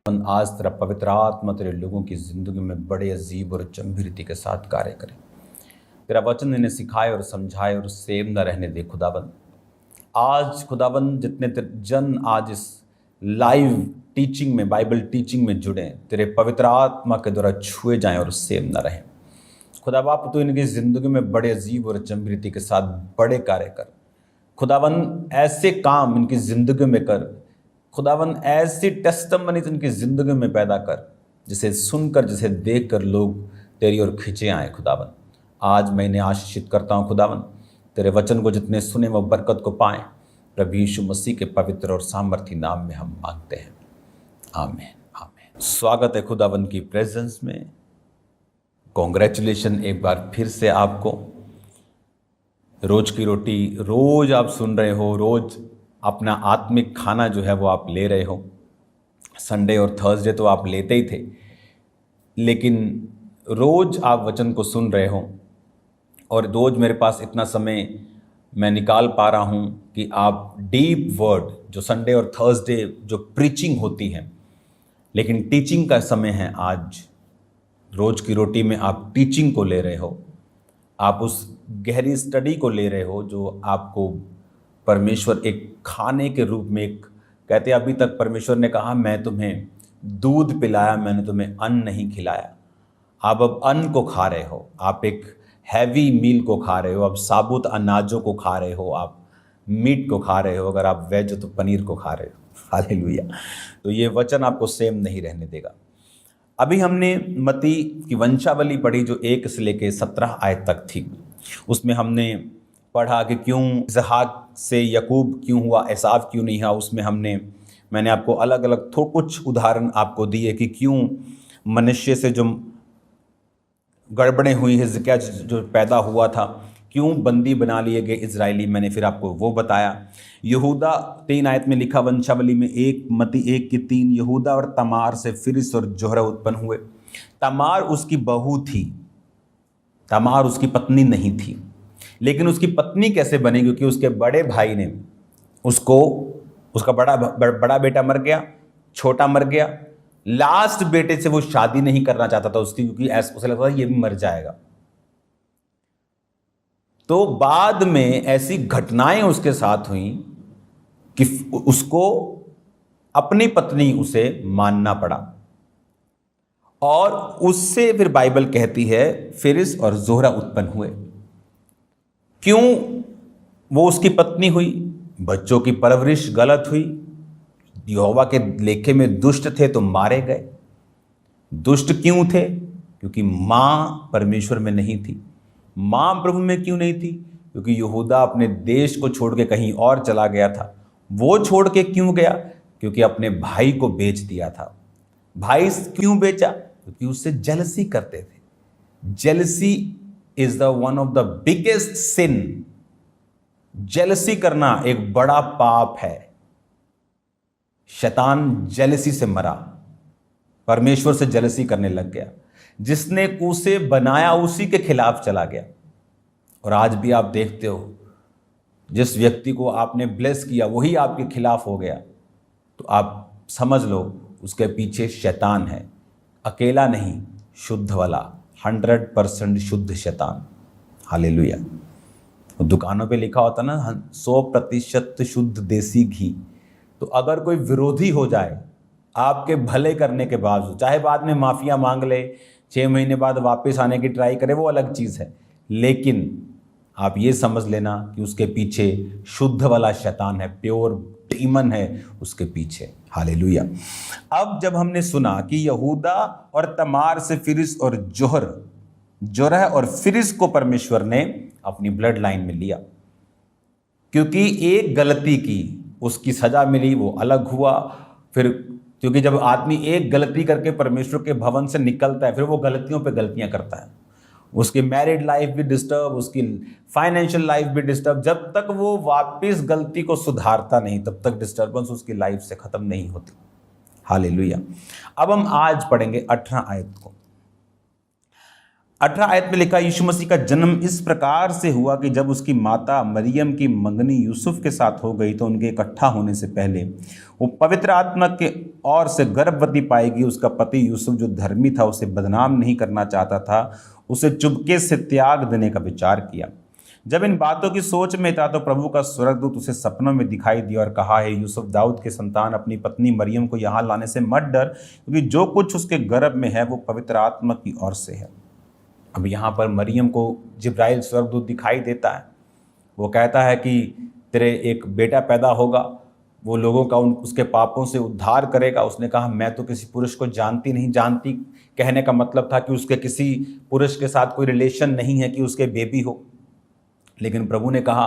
आज तेरा पवित्र आत्मा तेरे लोगों की ज़िंदगी में बड़े अजीब और गंभीर रीति के साथ कार्य करे। तेरा वचन इन्हें सिखाए और समझाए और सेम न रहने दे खुदाबंद। आज खुदाबंद जितने जन आज इस लाइव टीचिंग में, बाइबल टीचिंग में जुड़े, तेरे पवित्र आत्मा के द्वारा छुए जाएं और सेम न रहें। खुदा बाप तो इनकी ज़िंदगी में बड़े अजीब और गंभीर रीति के साथ बड़े कार्य कर। खुदाबंद ऐसे काम इनकी ज़िंदगी में कर। खुदावन ऐसी टेस्टमनी इनकी ज़िंदगी में पैदा कर जिसे सुनकर, जिसे देखकर लोग तेरी ओर खिंचे आए। खुदावन आज मैं इन्हें आशीषित करता हूँ। खुदावन तेरे वचन को जितने सुने वो बरकत को पाएं। प्रभु यीशु मसीह के पवित्र और सामर्थी नाम में हम मांगते हैं, आमीन आमीन। स्वागत है खुदावन की प्रेजेंस में। कॉन्ग्रेचुलेशन एक बार फिर से आपको। रोज की रोटी रोज आप सुन रहे हो, रोज अपना आत्मिक खाना जो है वो आप ले रहे हो। संडे और थर्सडे तो आप लेते ही थे, लेकिन रोज आप वचन को सुन रहे हो और रोज मेरे पास इतना समय मैं निकाल पा रहा हूँ कि आप डीप वर्ड जो संडे और थर्सडे जो प्रीचिंग होती है, लेकिन टीचिंग का समय है आज। रोज की रोटी में आप टीचिंग को ले रहे हो, आप उस गहरी स्टडी को ले रहे हो जो आपको परमेश्वर एक खाने के रूप में, एक कहते हैं अभी तक परमेश्वर ने कहा मैं तुम्हें दूध पिलाया, मैंने तुम्हें अन्न नहीं खिलाया। आप अब अन्न को खा रहे हो, आप एक हैवी मील को खा रहे हो, अब साबुत अनाजों को खा रहे हो, आप मीट को खा रहे हो, अगर आप वेज हो तो पनीर को खा रहे हो। हालेलुया। तो ये वचन आपको सेम नहीं रहने देगा। अभी हमने मत्ती की वंशावली पढ़ी जो 1 से लेकर 17 आयत तक थी। उसमें हमने पढ़ा कि क्यों इसहाक से यकूब क्यों हुआ, एसाव क्यों नहीं हुआ। उसमें मैंने आपको अलग अलग कुछ उदाहरण आपको दिए कि क्यों मनुष्य से जो गड़बड़ें हुई, हिजकिय्याह जो पैदा हुआ था, क्यों बंदी बना लिए गए इजरायली, मैंने फिर आपको वो बताया। यहूदा 3 आयत में लिखा वंशावली में, मत्ती 1 की 3, यहूदा और तमार से फिरिस और जोहरा उत्पन्न हुए। तमार उसकी बहू थी, तमार उसकी पत्नी नहीं थी। लेकिन उसकी पत्नी कैसे बनी? क्योंकि उसके बड़े भाई ने उसका बड़ा बेटा मर गया, छोटा मर गया। लास्ट बेटे से वो शादी नहीं करना चाहता था उसकी, क्योंकि उसे लगता था ये भी मर जाएगा। तो बाद में ऐसी घटनाएं उसके साथ हुई कि उसको अपनी पत्नी उसे मानना पड़ा, और उससे फिर बाइबल कहती है फिरिस और जोहरा उत्पन्न हुए। क्यों वो उसकी पत्नी हुई? बच्चों की परवरिश गलत हुई, यहोवा के लेखे में दुष्ट थे तो मारे गए। दुष्ट क्यों थे? क्योंकि माँ परमेश्वर में नहीं थी। माँ प्रभु में क्यों नहीं थी? क्योंकि यहूदा अपने देश को छोड़ के कहीं और चला गया था। वो छोड़ के क्यों गया? क्योंकि अपने भाई को बेच दिया था। भाई क्यों बेचा? क्योंकि उससे जेलसी करते थे। Jealousy is the one of the biggest sin. Jealousy करना एक बड़ा पाप है। शैतान जेलसी से मरा, परमेश्वर से जेलसी करने लग गया। जिसने उसे बनाया उसी के खिलाफ चला गया। और आज भी आप देखते हो, जिस व्यक्ति को आपने ब्लेस किया वही आपके खिलाफ हो गया। तो आप समझ लो उसके पीछे शैतान है, अकेला नहीं, शुद्ध वाला, 100% शुद्ध शैतान। हालेलुया। दुकानों पे लिखा होता ना 100% शुद्ध देसी घी। तो अगर कोई विरोधी हो जाए आपके भले करने के बावजूद, चाहे बाद में माफिया मांग ले, 6 महीने बाद वापस आने की ट्राई करे, वो अलग चीज़ है, लेकिन आप ये समझ लेना कि उसके पीछे शुद्ध वाला शैतान है, प्योर डीमन है उसके पीछे। हालेलुया। अब जब हमने सुना कि यहूदा और तमार से फिरिस और जोरह और फिरिस को परमेश्वर ने अपनी ब्लड लाइन में लिया, क्योंकि एक गलती की उसकी सजा मिली, वो अलग हुआ। फिर क्योंकि जब आदमी एक गलती करके परमेश्वर के भवन से निकलता है, फिर वो गलतियों पे गलतियां करता है। उसकी मैरिड लाइफ भी डिस्टर्ब, उसकी फाइनेंशियल लाइफ भी डिस्टर्ब। जब तक वो वापस गलती को सुधारता नहीं, तब तक डिस्टर्बेंस उसकी लाइफ से खत्म नहीं होती। हालेलुया। अब हम आज पढ़ेंगे 18 आयत को। 18 आयत में लिखा, यीशु मसीह का जन्म इस प्रकार से हुआ कि जब उसकी माता मरियम की मंगनी यूसुफ के साथ हो गई तो उनके इकट्ठा होने से पहले वो पवित्र आत्मा के ओर से गर्भवती पाएगी। उसका पति यूसुफ जो धर्मी था, उसे बदनाम नहीं करना चाहता था, उसे चुपके से त्याग देने का विचार किया। जब इन बातों की सोच में था तो प्रभु का स्वर्गदूत उसे सपनों में दिखाई दिया और कहा, है यूसुफ दाऊद के संतान, अपनी पत्नी मरियम को यहाँ लाने से मत डर, क्योंकि जो कुछ उसके गर्भ में है वो पवित्र आत्मा की ओर से है। अब यहाँ पर मरियम को जिब्राइल स्वर्गदूत दिखाई देता है। वो कहता है कि तेरे एक बेटा पैदा होगा, वो लोगों का उसके पापों से उद्धार करेगा। उसने कहा, मैं तो किसी पुरुष को जानती नहीं। जानती कहने का मतलब था कि उसके किसी पुरुष के साथ कोई रिलेशन नहीं है कि उसके बेबी हो। लेकिन प्रभु ने कहा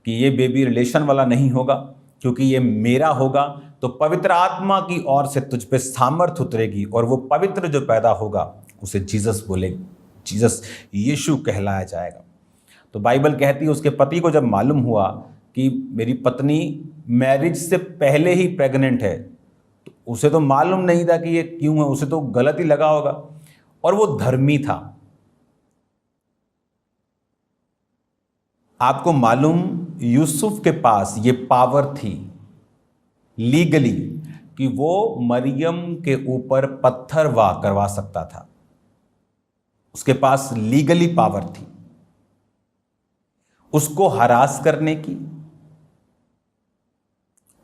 कि ये बेबी रिलेशन वाला नहीं होगा, क्योंकि ये मेरा होगा, तो पवित्र आत्मा की ओर से तुझ पे सामर्थ उतरेगी और वो पवित्र जो पैदा होगा उसे जीसस बोलेगी, जीसस यीशु कहलाया जाएगा। तो बाइबल कहती है उसके पति को जब मालूम हुआ कि मेरी पत्नी मैरिज से पहले ही प्रेग्नेंट है, तो उसे तो मालूम नहीं था कि ये क्यों है, उसे तो गलत ही लगा होगा, और वो धर्मी था। आपको मालूम, यूसुफ के पास ये पावर थी लीगली कि वो मरियम के ऊपर पत्थर वार करवा सकता था। उसके पास लीगली पावर थी उसको हरास करने की,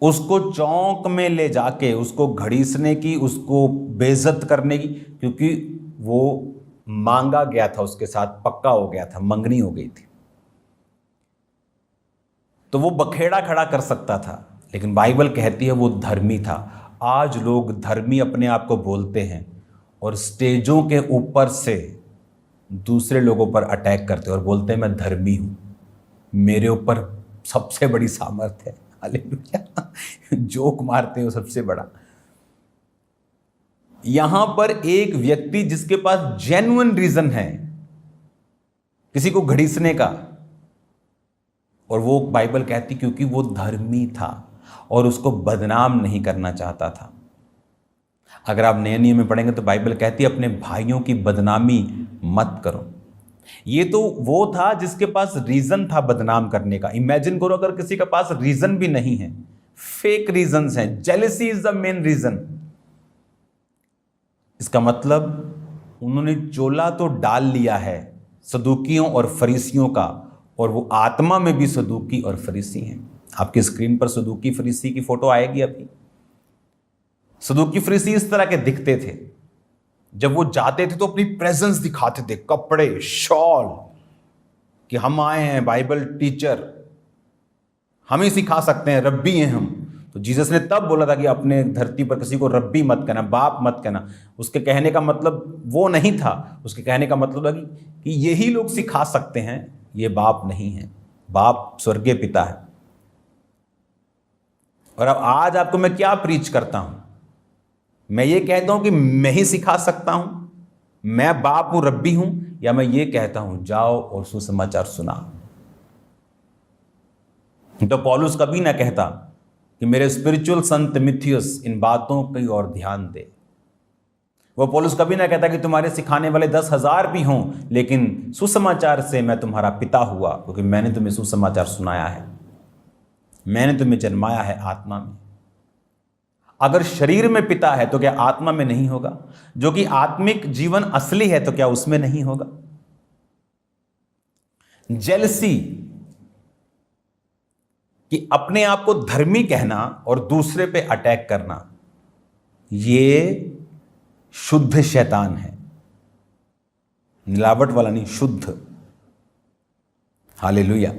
उसको चौक में ले जाके उसको घड़ीसने की, उसको बेइज्जत करने की, क्योंकि वो मांगा गया था, उसके साथ पक्का हो गया था, मंगनी हो गई थी, तो वो बखेड़ा खड़ा कर सकता था। लेकिन बाइबल कहती है वो धर्मी था। आज लोग धर्मी अपने आप को बोलते हैं और स्टेजों के ऊपर से दूसरे लोगों पर अटैक करते हैं और बोलते हैं मैं धर्मी हूं, मेरे ऊपर सबसे बड़ी सामर्थ है। हालेलुया। जोक मारते हो सबसे बड़ा। यहां पर एक व्यक्ति जिसके पास जेन्युइन रीजन है किसी को घड़ीसने का, और वो बाइबल कहती क्योंकि वो धर्मी था और उसको बदनाम नहीं करना चाहता था। अगर आप नए नियम में पढ़ेंगे तो बाइबल कहती है अपने भाइयों की बदनामी मत करो। ये तो वो था जिसके पास रीजन था बदनाम करने का। इमेजिन करो अगर किसी के पास रीजन भी नहीं है, फेक रीजंस हैं, jealousy is the main reason, इसका मतलब उन्होंने चोला तो डाल लिया है सदूकियों और फरीसियों का, और वो आत्मा में भी सदूकी और फरीसी हैं। आपकी स्क्रीन पर सदूकी फरीसी की फोटो आएगी अभी। सदूकी फरीसी इस तरह के दिखते थे। जब वो जाते थे तो अपनी प्रेजेंस दिखाते थे, कपड़े, शॉल, कि हम आए हैं बाइबल टीचर, हम ही सिखा सकते हैं, रब्बी हैं हम। तो जीसस ने तब बोला था कि अपने धरती पर किसी को रब्बी मत कहना, बाप मत कहना। उसके कहने का मतलब वो नहीं था, उसके कहने का मतलब था कि यही लोग सिखा सकते हैं, ये बाप नहीं है, बाप स्वर्गीय पिता है। और अब आज आपको मैं क्या प्रीच करता हूं? मैं ये कहता हूं कि मैं ही सिखा सकता हूं, मैं बाप हूं, रब्बी हूं, या मैं ये कहता हूं जाओ और सुसमाचार सुनाओ? तो पौलुस कभी ना कहता कि मेरे स्पिरिचुअल सन तिमुथियुस इन बातों की ओर ध्यान दे। वो पौलुस कभी ना कहता कि तुम्हारे सिखाने वाले 10,000 भी हों, लेकिन सुसमाचार से मैं तुम्हारा पिता हुआ, क्योंकि मैंने तुम्हें सुसमाचार सुनाया है, मैंने तुम्हें जन्माया है आत्मा में। अगर शरीर में पिता है तो क्या आत्मा में नहीं होगा? जो कि आत्मिक जीवन असली है तो क्या उसमें नहीं होगा? जेलसी कि अपने आप को धर्मी कहना और दूसरे पे अटैक करना, ये शुद्ध शैतान है, मिलावट वाला नहीं, शुद्ध। हालेलुया।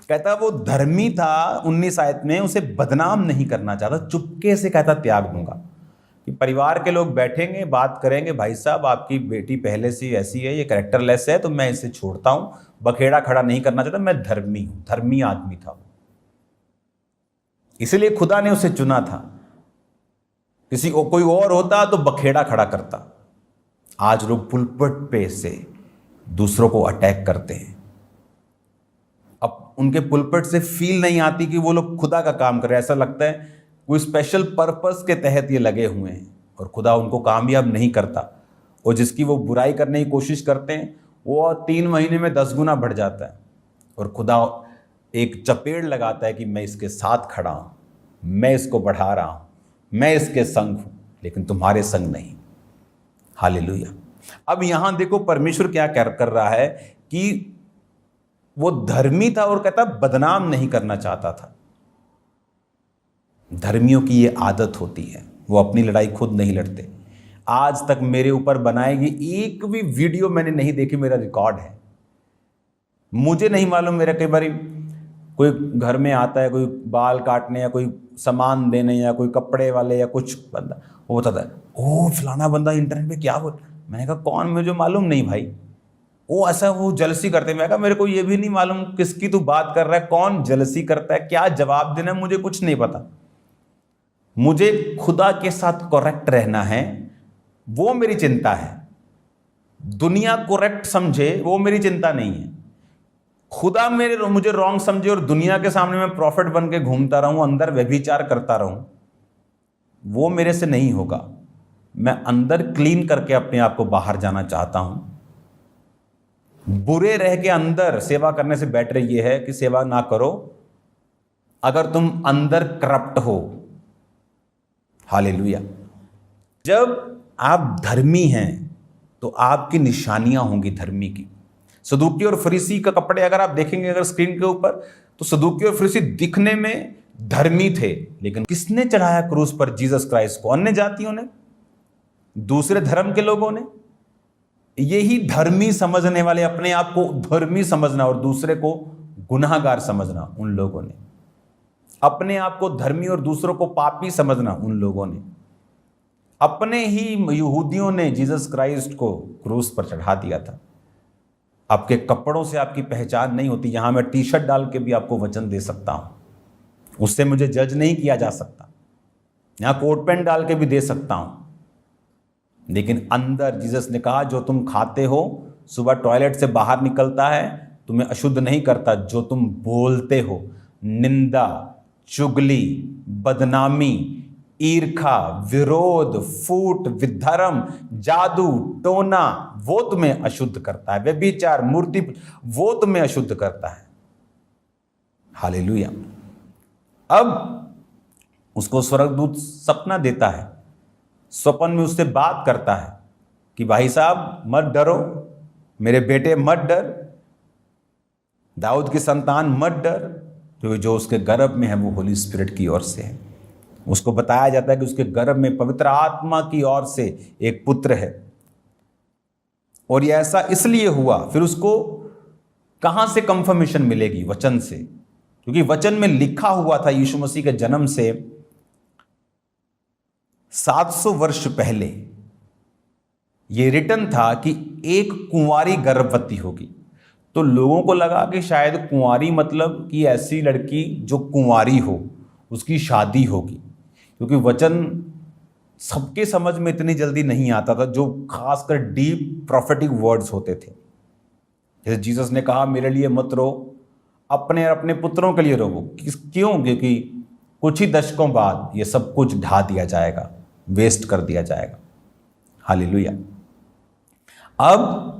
कहता वो धर्मी था, 19 आयत में उसे बदनाम नहीं करना चाहता, चुपके से कहता त्याग दूंगा। कि परिवार के लोग बैठेंगे, बात करेंगे, भाई साहब आपकी बेटी पहले से ऐसी है, ये कैरेक्टरलेस है, तो मैं इसे छोड़ता हूं, बखेड़ा खड़ा नहीं करना चाहता, मैं धर्मी हूं। धर्मी आदमी था, इसलिए खुदा ने उसे चुना था। किसी को कोई और होता तो बखेड़ा खड़ा करता। आज लोग पुलपट पे से दूसरों को अटैक करते हैं। अब उनके पुलपट से फील नहीं आती कि वो लोग खुदा का काम कर रहे हैं, ऐसा लगता है कोई स्पेशल पर्पस के तहत ये लगे हुए हैं, और खुदा उनको कामयाब नहीं करता। और जिसकी वो बुराई करने की कोशिश करते हैं वो 3 महीने में 10 गुना बढ़ जाता है। और खुदा एक चपेड़ लगाता है कि मैं इसके साथ खड़ा हूँ, मैं इसको बढ़ा रहा हूँ, मैं इसके संग हूँ, लेकिन तुम्हारे संग नहीं। हालेलुया। अब यहां देखो परमेश्वर क्या कर रहा है कि वो धर्मी था और कहता बदनाम नहीं करना चाहता था। धर्मियों की ये आदत होती है, वो अपनी लड़ाई खुद नहीं लड़ते। आज तक मेरे ऊपर बनाएगी एक भी वीडियो मैंने नहीं देखी, मेरा रिकॉर्ड है। मुझे नहीं मालूम, मेरा कई बार कोई घर में आता है, कोई बाल काटने या कोई सामान देने या कोई कपड़े वाले या कुछ बंदा, वो बताता है ओ फलाना बंदा इंटरनेट पे क्या बोल। मैंने कहा कौन, मुझे मालूम नहीं भाई। वो ऐसा वो जलसी करते। मैं कहा मेरे को ये भी नहीं मालूम किसकी तू बात कर रहा है, कौन जलसी करता है, क्या जवाब देना है, मुझे कुछ नहीं पता। मुझे खुदा के साथ करेक्ट रहना है, वो मेरी चिंता है। दुनिया करेक्ट समझे वो मेरी चिंता नहीं है। खुदा मुझे रॉन्ग समझे और दुनिया के सामने मैं प्रॉफिट बन के घूमता रहूं, अंदर व्यभिचार करता रहूं, वो मेरे से नहीं होगा। मैं अंदर क्लीन करके अपने आप को बाहर जाना चाहता हूं। बुरे रह के अंदर सेवा करने से बेटर ये है कि सेवा ना करो अगर तुम अंदर करप्ट हो। हालेलुया। जब आप धर्मी हैं तो आपकी निशानियां होंगी धर्मी की। सदूकी और फरीसी का कपड़े अगर आप देखेंगे अगर स्क्रीन के ऊपर, तो सदूकी और फरीसी दिखने में धर्मी थे, लेकिन किसने चढ़ाया क्रूस पर जीसस क्राइस्ट को? अन्य जातियों ने, दूसरे धर्म के लोगों ने। यही धर्मी समझने वाले, अपने आप को धर्मी समझना और दूसरे को गुनाहगार समझना उन लोगों ने। अपने आप को धर्मी और दूसरों को पापी समझना उन लोगों ने। अपने ही यहूदियों ने जीसस क्राइस्ट को क्रूस पर चढ़ा दिया था। आपके कपड़ों से आपकी पहचान नहीं होती। यहां मैं टी शर्ट डाल के भी आपको वचन दे सकता हूं, उससे मुझे जज नहीं किया जा सकता। यहां कोट पैंट डाल के भी दे सकता हूं, लेकिन अंदर जीसस ने कहा जो तुम खाते हो, सुबह टॉयलेट से बाहर निकलता है, तुम्हें अशुद्ध नहीं करता। जो तुम बोलते हो, निंदा, चुगली, बदनामी, ईर्खा, विरोध, फूट, विधर्म, जादू टोना, वो तुम्हें अशुद्ध करता है। व्यभिचार, मूर्ति, वो तुम्हें अशुद्ध करता है। हालेलुया। अब उसको स्वर्गदूत सपना देता है, स्वप्न में उससे बात करता है कि भाई साहब मत डरो, मेरे बेटे मत डर, दाऊद की संतान मत डर, क्योंकि जो उसके गर्भ में है वो होली स्पिरिट की ओर से है। उसको बताया जाता है कि उसके गर्भ में पवित्र आत्मा की ओर से एक पुत्र है। और ये ऐसा इसलिए हुआ, फिर उसको कहां से कंफर्मेशन मिलेगी? वचन से, क्योंकि वचन में लिखा हुआ था यीशु मसीह के जन्म से 700 वर्ष पहले ये रिटन था कि एक कुंवारी गर्भवती होगी। तो लोगों को लगा कि शायद कुंवारी मतलब कि ऐसी लड़की जो कुंवारी हो, उसकी शादी होगी, क्योंकि वचन सबके समझ में इतनी जल्दी नहीं आता था, जो खासकर डीप प्रोफेटिक वर्ड्स होते थे। जैसे जीसस ने कहा मेरे लिए मत रो, अपने और अपने पुत्रों के लिए रो। क्यों? क्योंकि कुछ ही दशकों बाद ये सब कुछ ढा दिया जाएगा, वेस्ट कर दिया जाएगा। हालेलुया। अब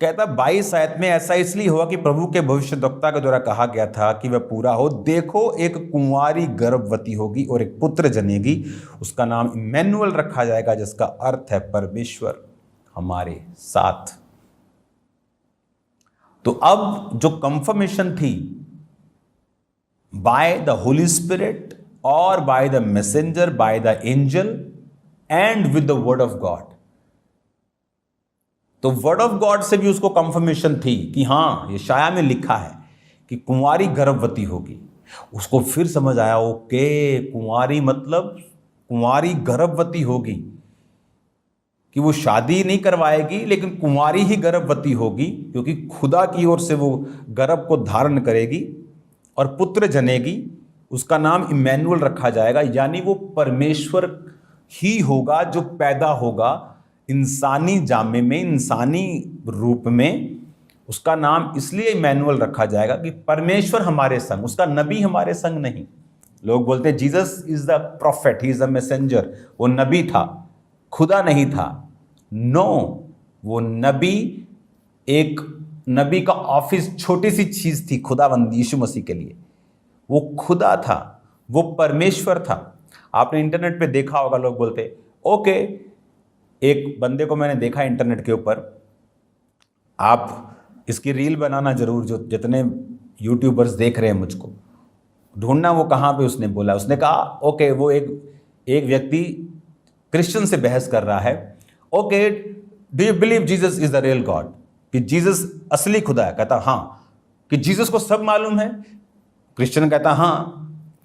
कहता 22 आयत में ऐसा इसलिए हुआ कि प्रभु के भविष्यद्वक्ता के द्वारा कहा गया था कि वह पूरा हो। देखो एक कुंवारी गर्भवती होगी और एक पुत्र जनेगी, उसका नाम इम्मैनुअल रखा जाएगा, जिसका अर्थ है परमेश्वर हमारे साथ। तो अब जो कंफर्मेशन थी बाय द होली स्पिरिट और by the messenger, by the angel and with the word of God, तो वर्ड ऑफ गॉड से भी उसको कंफर्मेशन थी कि हां यशाया में लिखा है कि कुंवारी गर्भवती होगी। उसको फिर समझ आया, ओके कुंवारी मतलब कुंवारी गर्भवती होगी, कि वो शादी नहीं करवाएगी लेकिन कुंवारी ही गर्भवती होगी, क्योंकि खुदा की ओर से वो गर्भ को धारण करेगी और पुत्र जनेगी, उसका नाम इम्मैनुअल रखा जाएगा। यानी वो परमेश्वर ही होगा जो पैदा होगा इंसानी जामे में, इंसानी रूप में। उसका नाम इसलिए इम्मैनुअल रखा जाएगा कि परमेश्वर हमारे संग, उसका नबी हमारे संग नहीं। लोग बोलते हैं Jesus is the profit, he is the messenger, वो नबी था, खुदा नहीं था। नो, वो नबी, एक नबी का ऑफिस छोटी सी चीज थी खुदावंद यीशु मसीह के लिए। वो खुदा था, वो परमेश्वर था। आपने इंटरनेट पे देखा होगा, लोग बोलते ओके, एक बंदे को मैंने देखा इंटरनेट के ऊपर, आप इसकी रील बनाना जरूर, जो जितने यूट्यूबर्स देख रहे हैं मुझको, ढूंढना वो कहाँ पे उसने बोला। उसने कहा ओके, वो एक व्यक्ति क्रिश्चियन से बहस कर रहा है, okay do you believe Jesus is the real God, कि जीसस असली खुदा है। कहता हाँ। कि जीसस को सब मालूम है। क्रिश्चियन कहता हाँ।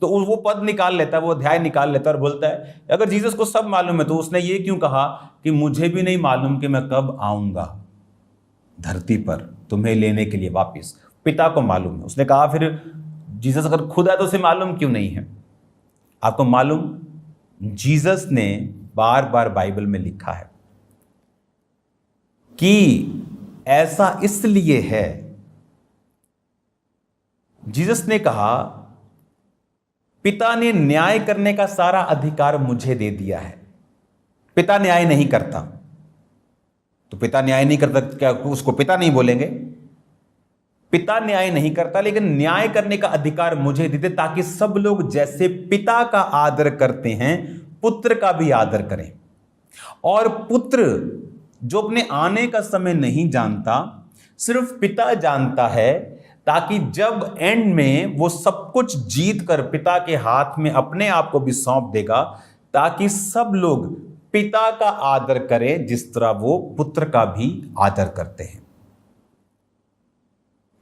तो वो पद निकाल लेता है, वो अध्याय निकाल लेता है और बोलता है अगर जीसस को सब मालूम है तो उसने ये क्यों कहा कि मुझे भी नहीं मालूम कि मैं कब आऊंगा धरती पर तुम्हें लेने के लिए वापिस, पिता को मालूम है। उसने कहा फिर जीसस अगर खुदा है तो उसे मालूम क्यों नहीं है? आपको मालूम, जीसस ने बार बार बाइबल में लिखा है कि ऐसा इसलिए है। जीसस ने कहा पिता ने न्याय करने का सारा अधिकार मुझे दे दिया है। पिता न्याय नहीं करता, तो पिता न्याय नहीं करता, क्या उसको पिता नहीं बोलेंगे? पिता न्याय नहीं करता, लेकिन न्याय करने का अधिकार मुझे देते, ताकि सब लोग जैसे पिता का आदर करते हैं पुत्र का भी आदर करें। और पुत्र जो अपने आने का समय नहीं जानता, सिर्फ पिता जानता है, ताकि जब एंड में वो सब कुछ जीत कर पिता के हाथ में अपने आप को भी सौंप देगा, ताकि सब लोग पिता का आदर करें जिस तरह वो पुत्र का भी आदर करते हैं।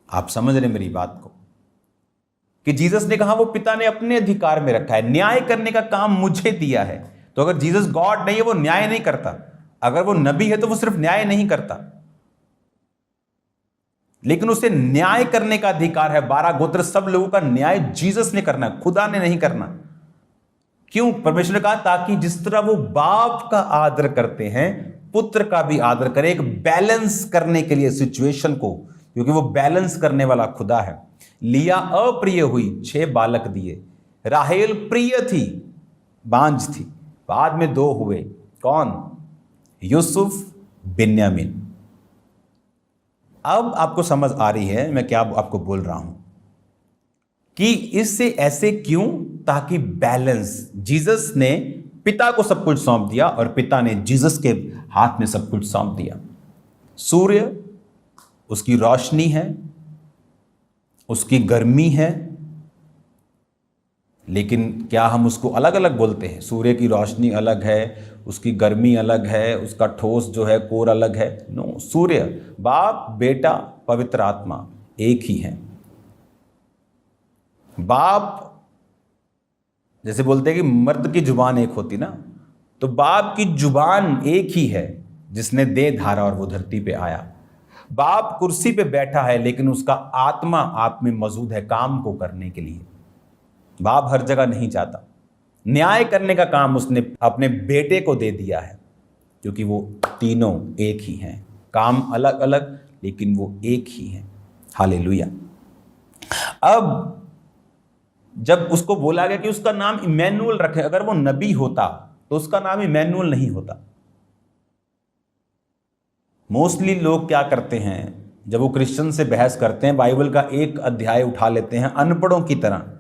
आप समझ रहे मेरी बात को? कि जीसस ने कहा वो पिता ने अपने अधिकार में रखा है, न्याय करने का काम मुझे दिया है। तो अगर जीसस गॉड नहीं है, वो न्याय नहीं करता। अगर वो नबी है तो वो सिर्फ न्याय नहीं करता, लेकिन उसे न्याय करने का अधिकार है। 12 गोत्र सब लोगों का न्याय जीसस ने करना है, खुदा ने नहीं करना। क्यों? परमेश्वर ने कहा ताकि जिस तरह वो बाप का आदर करते हैं पुत्र का भी आदर करें, एक बैलेंस करने के लिए सिचुएशन को, क्योंकि वो बैलेंस करने वाला खुदा है। लिया अप्रिय हुई, 6 बालक दिए। राहेल प्रिय थी, बांझ थी, बाद में 2 हुए। कौन? यूसुफ, बिन्यामीन। अब आपको समझ आ रही है मैं क्या आपको बोल रहा हूं कि इससे ऐसे क्यों? ताकि बैलेंस। जीसस ने पिता को सब कुछ सौंप दिया और पिता ने जीसस के हाथ में सब कुछ सौंप दिया। सूर्य उसकी रोशनी है, उसकी गर्मी है, लेकिन क्या हम उसको अलग अलग बोलते हैं? सूर्य की रोशनी अलग है, उसकी गर्मी अलग है, उसका ठोस जो है कोर अलग है। नो, सूर्य, बाप, बेटा, पवित्र आत्मा एक ही है। बाप जैसे बोलते हैं कि मर्द की जुबान एक होती ना, तो बाप की जुबान एक ही है जिसने देह धारा और वो धरती पे आया। बाप कुर्सी पे बैठा है, लेकिन उसका आत्मा आप में मौजूद है काम को करने के लिए। बाप हर जगह नहीं जाता। न्याय करने का काम उसने अपने बेटे को दे दिया है, क्योंकि वो तीनों एक ही हैं। काम अलग अलग, लेकिन वो एक ही हैं। हालेलुया। अब जब उसको बोला गया कि उसका नाम इमैनुअल रखे, अगर वो नबी होता तो उसका नाम इमैनुअल नहीं होता। मोस्टली लोग क्या करते हैं, जब वो क्रिश्चियन से बहस करते हैं, बाइबल का एक अध्याय उठा लेते हैं अनपढ़ों की तरह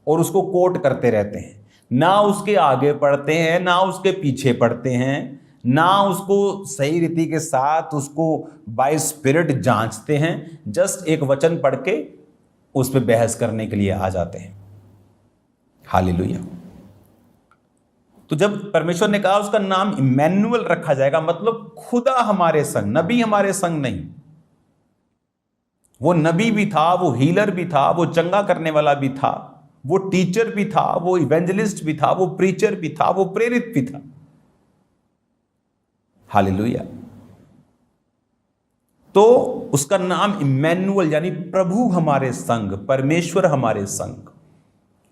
और उसको कोट करते रहते हैं। ना उसके आगे पढ़ते हैं, ना उसके पीछे पढ़ते हैं, ना उसको सही रीति के साथ उसको बाय स्पिरिट जांचते हैं। जस्ट एक वचन पढ़ के उस पर बहस करने के लिए आ जाते हैं। हालेलुया। तो जब परमेश्वर ने कहा उसका नाम इमैनुअल रखा जाएगा, मतलब खुदा हमारे संग, नबी हमारे संग नहीं। वो नबी भी था, वो हीलर भी था, वो चंगा करने वाला भी था, वो टीचर भी था, वो इवेंजलिस्ट भी था, वो प्रीचर भी था, वो प्रेरित भी था। हालेलुया। तो उसका नाम इमैनुअल यानी प्रभु हमारे संग, परमेश्वर हमारे संग,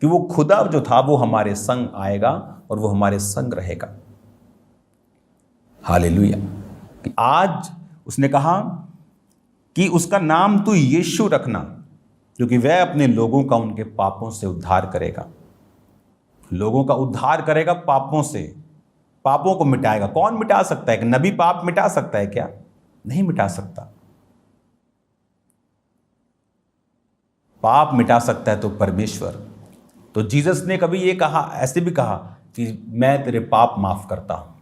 कि वो खुदा जो था वो हमारे संग आएगा और वो हमारे संग रहेगा। हालेलुया। कि आज उसने कहा कि उसका नाम तू यीशु रखना, क्योंकि वह अपने लोगों का उनके पापों से उद्धार करेगा। लोगों का उद्धार करेगा पापों से। पापों को मिटाएगा। कौन मिटा सकता है? कि नबी पाप मिटा सकता है क्या? नहीं मिटा सकता। पाप मिटा सकता है तो परमेश्वर। तो जीसस ने कभी ये कहा, ऐसे भी कहा कि मैं तेरे पाप माफ करता हूं,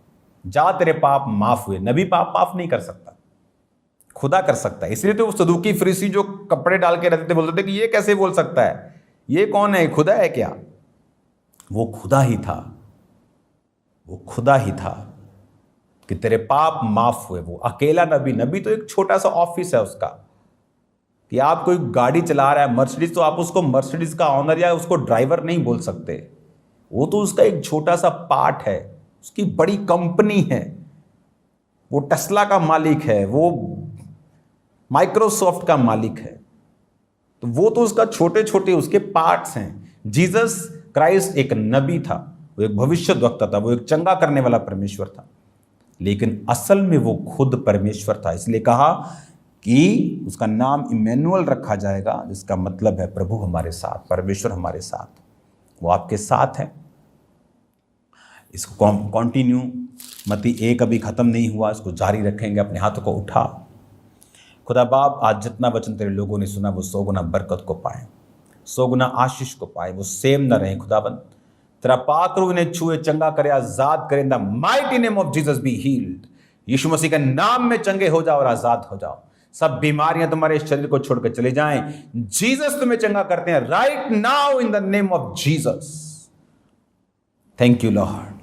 जा तेरे पाप माफ हुए। नबी पाप माफ नहीं कर सकता, खुदा कर सकता है। इसलिए तो वो सदूकी फरीसी जो कपड़े डाल के रहते थे बोलते थे कि ये कैसे बोल सकता है, ये कौन है, खुदा है क्या? वो खुदा ही था, वो खुदा ही था कि तेरे पाप माफ हुए। वो अकेला नबी तो एक छोटा सा ऑफिस है उसका, कि आप कोई गाड़ी चला रहा है मर्सिडीज, तो आप उसको मर्सिडीज का ऑनर या उसको ड्राइवर नहीं बोल सकते। वो तो उसका एक छोटा सा पार्ट है, उसकी बड़ी कंपनी है। वो टेस्ला का मालिक है, वो माइक्रोसॉफ्ट का मालिक है। तो वो तो उसका छोटे छोटे उसके पार्ट्स हैं। जीसस क्राइस्ट एक नबी था, वो एक भविष्यद्वक्ता था, वो एक चंगा करने वाला परमेश्वर था, लेकिन असल में वो खुद परमेश्वर था। इसलिए कहा कि उसका नाम इमैनुअल रखा जाएगा, जिसका मतलब है प्रभु हमारे साथ, परमेश्वर हमारे साथ। वो आपके साथ है। इसको कंटिन्यू, मत्ती 1 अभी खत्म नहीं हुआ, इसको जारी रखेंगे। अपने हाथों को उठा। खुदा बाप, आज जितना वचन तेरे लोगों ने सुना वो 100 गुना बरकत को पाए, 100 गुना आशीष को पाए, वो सेम न रहे। खुदाबंद तेरा पाक रूह इन्हें छुए, चंगा करे, आजाद करे। In the mighty name of Jesus be healed. यीशु मसीह के नाम में चंगे हो जाओ और आजाद हो जाओ। सब बीमारियां तुम्हारे शरीर को छोड़कर चले जाएं। जीसस तुम्हें चंगा करते हैं right now in the name of Jesus. Thank you Lord.